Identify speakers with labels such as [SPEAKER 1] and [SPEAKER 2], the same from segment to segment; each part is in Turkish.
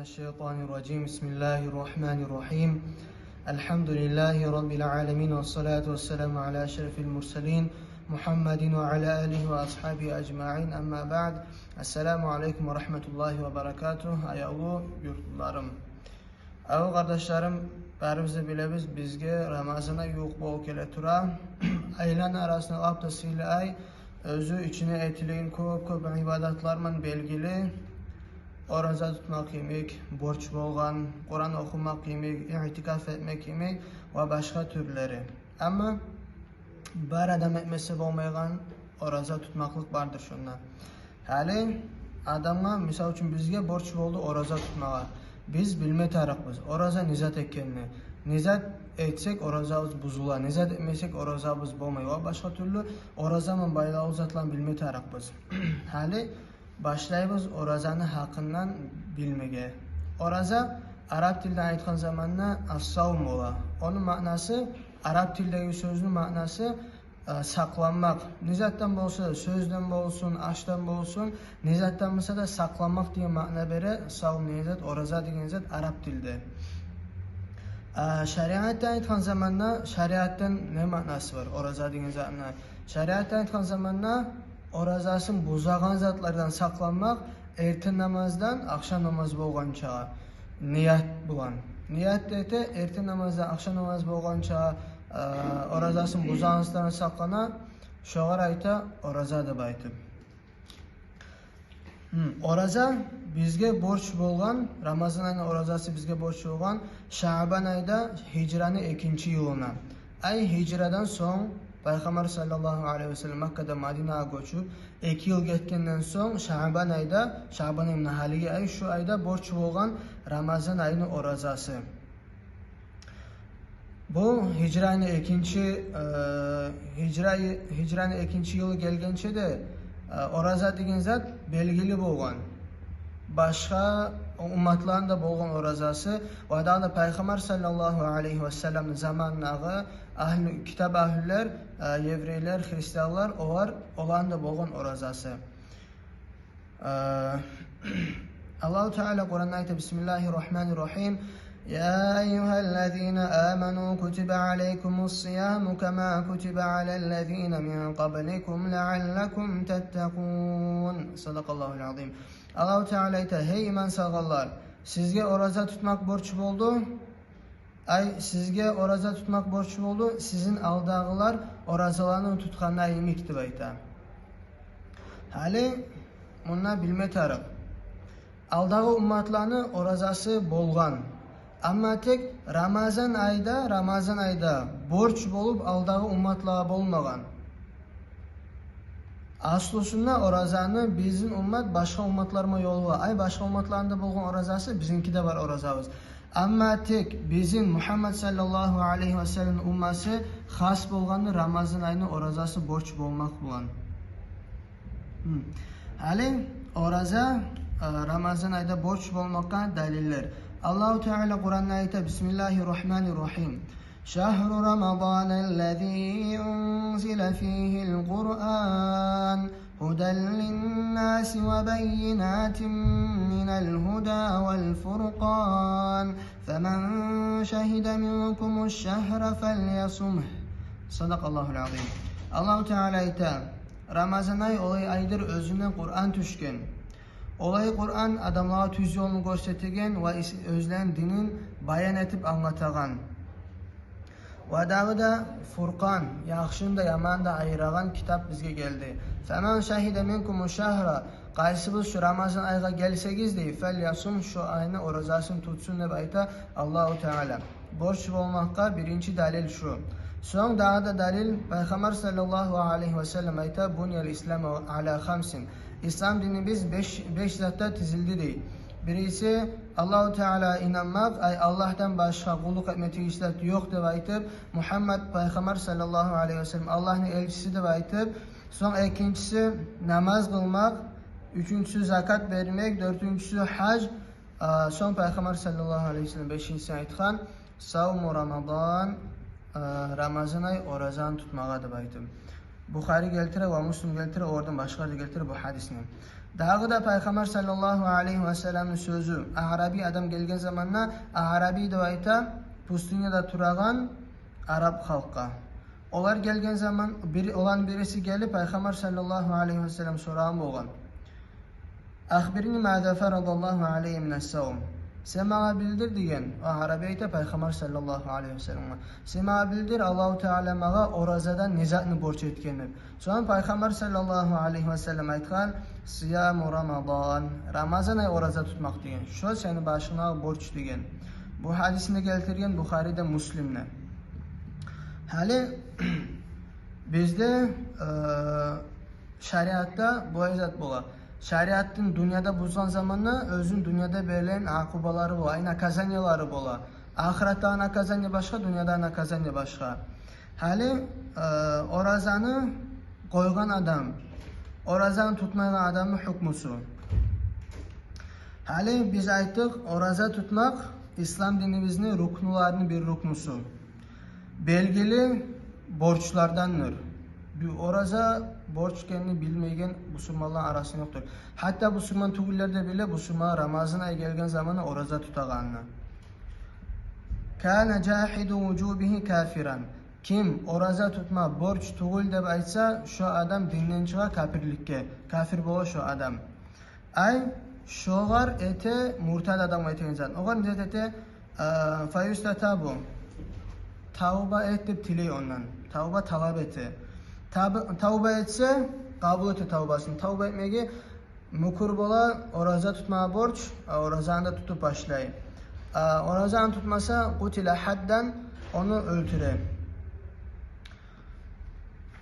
[SPEAKER 1] الشيطان الرجيم بسم الله الرحمن الرحيم الحمد لله رب العالمين والصلاة والسلام على أشرف المرسلين محمد وعلى آله وأصحابه أجمعين أما بعد السلام عليكم ورحمة الله وبركاته ayağlı yurtlarım. Ağı kardeşlerim, bərimizi biləbiz, bizge Ramazana yox bol kele tura. Aylan arasında abdəsiyle ay, özü içine etiliyin köp ibadatlarla belgili. Oruza tutmak yemek, borç bolgan, Kur'an okumak yemek, itikaf etmek yemek ve başka türleri. Ama bir adam etmesi olmayan oruza tutmaklık vardır şundan. Hali adamla misal için bizge borç oldu oruza tutmağa. Biz bilme tarafız. Oruza nizat ekkenini. Nizat etsek oruzamız buzula. Nizat etmesek oruzamız bolmuyor. Başka türlü oruzamın bayrağı uzatılan bilme tarafız. Hali başlayımız orazanı hakkından bilmege. Oraza Arap dilden aytkan zamanla as-savm ola. Onun manası Arap dildeki sözünün manası saklanmak. Nizattan bolsa sözden bolsun, açtan bolsun. Nizattan bolsa da saklanmak diye mana bere savm nizat, oraza degen nizat Arap dilde. Şeriattan aytkan zamanla şeriattan ne manası var oraza degen zatına? Şeriattan aytkan zamanla orazasın buzağan zatlardan saklanmak, erten namazdan akşam namaz bolgan çağa niyat bulan. Niyat ete erten namazdan akşam namaz bolgan çağa orazasın buzağan zatlardan saklana, şoğar ayta oraza da baytı. Oraza bizge borç bolgan, Ramazan ayının orazası bizge borç bolgan, Şaban ayda hicranın 2. yılına. Ay hicradan son Peygamber sallallahu aleyhi ve sellem Mekke'de Medine'ye göçüp 2 yıl geçkenden son Şaban ayda, Şaban ayının haligi ay şu ayda borç bolgan Ramazan ayının orazası. Bu hicranın 2. yılı gelgençe de oraza degen zat belgili bolgan. Başka ummatların da bolgan orazası ve da Peygamber sallallahu aleyhi ve sellem zamanına kitap ahliler, Yevreyler, Hristiyanlar olan da bolgan orazası. Allah-u Teala Kur'an'da ayette Bismillahirrahmanirrahim. Ya eyyühellezine amenu kutibe aleykumus-siyamu kema kutibe alellezine min qablikum leallekum tettekûn. Sadakallahul azim. Allah-u Teala ayette hey iman sağallar, sizge oraza tutmak borç boldu. Sizge oraza tutmak borç oldu. Sizin aldağılar orazalarını tutkanına yemekti bayta. Hali bunlar bilme taraf. Aldağı ummatlarını orazası bolgan. Ama tek Ramazan ayda borç bolup aldağı ummatlığa bolmagan. Aslısında orazanı bizim ummat başka ummatlarıma yolu var. Ay başka ummatlarında bolgan orazası bizimki de var orazamız. Ama tek bizim Muhammed sallallahu aleyhi ve sellem umması has bolganı Ramazan ayının orazası borç bolmak bulan. Hali oraza Ramazan ayda borç bolmakka daliller. Allah-u Teala Kur'an'da ayette Bismillahirrahmanirrahim. Şehru Ramazanellezî unzile fîhil Kur'an هدى للناس وبينات من الهدى والفرقان فمن شهد منكم الشهر فليصمه صدق الله العظيم. Allah-u Teala ite Ramazan ayı olay aydır özüne Kur'an düşken. Olay Kur'an adamlara tüz yolunu göstergen ve özlen dinin bayan etip anlatagan. Ve da Furkan, yaxşını da yaman da ayıragan kitap bizge geldi. Femen şahide minkumu şahra, qaysınız şu Ramazan ayına gelsegiz dey, fel yasum şu ayını orazasını tutsun deb ayta Allah-u Teala. Borç olmakka birinci dalil şu. Son daha da dalil Peygamber sallallahu aleyhi ve sellem ayta bunyel İslam ala khamsin. İslam dini biz 5 zatta tizildi dey. Birisi Allah-u Teala inanmak, ay Allah'tan başka kulluk etmeti işlet yok deb aytıp, Muhammed Peygamber sallallahu aleyhi ve sellem Allah'ın elçisi deb aytıp, son ikincisi namaz kılmak, üçüncüsü zakat vermek, dördüncüsü hac, son Peygamber sallallahu aleyhi ve sellem beşincisi aytkan, savmu Ramazan, Ramazan ay orazan tutmağa deb aytıp. Bukhari geltire ve Müslim geltire, oradan başka da geltire bu hadisini. Dağı da Peygamber sallallahu aleyhi ve sellem'in sözü. Arabi adam gelgen zamanla Arabi de ayta pustyada turagan Arap halka. Olar gelgen zaman birisi gelip Peygamber sallallahu aleyhi ve sellem soran bolgan. Ahbirini ma'za faradallahu aleyhi mine's-savm. Sen bana bildir diyen Arabi ayta Peygamber sallallahu aleyhi ve sellem. Sen bana bildir Allahu Teala bana orazadan nizatını borç etkendir. Sonra Peygamber sallallahu aleyhi ve sellem aytgan Siyamu Ramazan. Ramazan ay oraza tutmak diyen. Şu senin başına borç diyen. Bu hadisini keltirgen Buhari'de Müslim'le. Hali bizde şeriatta bu ayet bola. Şeriatın dünyada buzan zamanla özün dünyada verilen akubaları bola, ayna kazanyaları bola. Ahirette ana kazanya başka, dünyada ana kazanya başka. Hali orazanı koygan adam, orazanı tutmayan adamın hükmüsü. Hali biz ayttık, oraza tutmak İslam dinimizin ruknularının bir ruknusu. Belgili borçlardandır. Oraza borç kendini bilmeyen Müslümanlar arasında yoktur. Hatta Müslüman tugillerde bile Müslüman Ramazan ayı gelgen zamanı oraza tutağanlar. Kana cahidu vücubihi kafiran. Kim oraza tutma borç tugul deb aytsa, şu adam dinden çığa kafirlikке. Kafir bola şu adam. Ay şoğar ete murtad adam aytegen zat. Oğar ne ete fayustatabu. Tavba et deb tiley ondan. Tavba talab eti. Tavba etse kabul eti tavbasını. Tavba etmege mukur bola oraza tutma borç, orazanı da tutup başlayın. Orazanı tutmasa kutile hadden onu öldüre.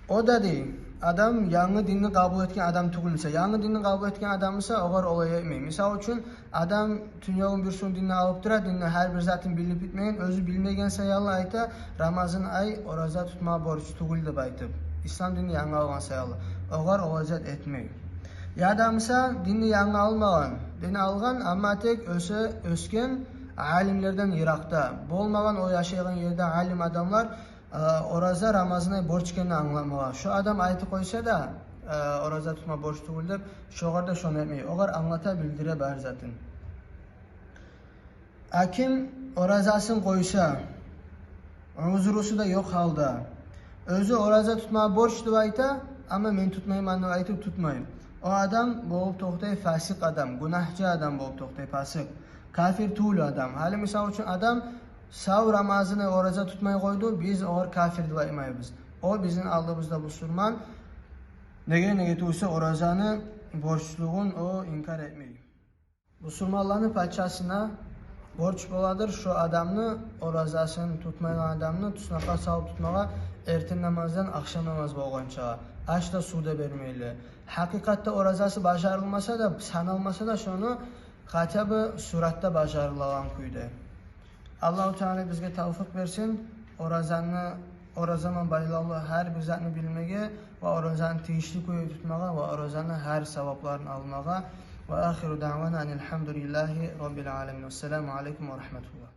[SPEAKER 1] O da değil. Adam yangi dinni kabul etken adam tugulsa, yangi dinni kabul etken adam ise oğar olay etmeyin. Misal üçün adam dünyanın bir sürü dinni alıp durar, dinni her bir zatın bilip bitmeyin, özü bilmegen sayalı ayta Ramazan ay oraza tutma borç tugul deb aytıp. İslam dinni yangi algan sayalı. Oğar olacak etmeyin. Ya adam ise dinni yangi almagan, dinni algan ama tek ösken alimlerden Irak'ta. Bolmagan o yaşayan yerde alim adamlar oraza Ramazan'a borç kendini anlamağa. Şu adam ayeti koysa da oraza tutma borç tugul deb, şoğar da şonu etmeyi. Oğar anlata bildire bar zaten. Kim orazasını koysa, uzurusu da yok halda, özü oraza tutma borç deb ayta, ama men tutmayım anı aytıp tutmayın. O adam bolup tohtay fasık adam, günahçı adam bolup tohtay fasık. Kafir tuğlu adam. Hali misal üçün adam sav Ramazan'ı oraza tutmayı koydu, biz oğar kafir duvaymayız. O bizim aldığımızda Müslüman nege tuysa orazanı borçluğun o inkar etmeyi. Müslümanların paçasına borç boladır şu adamını orazasını tutmayan adamını tusnaqa salıp tutmağa erten namazdan akşam namaz bolgan çağa. Aç da suda vermeyli. Hakikatte orazası başarılmasa da sanılmasa da şunu hatabı suratta başarılan kuydu. Allah-u Teala bizge tavfik versin. Orazanın bayılalı her bir zatını bilmege ve orazanın teyişli koyu tutmağa ve orazanın her sevaplarını almağa. Ve ahiru da'vana enelhamdülillahi rabbil alemin. Vesselamu aleyküm ve rahmetullah.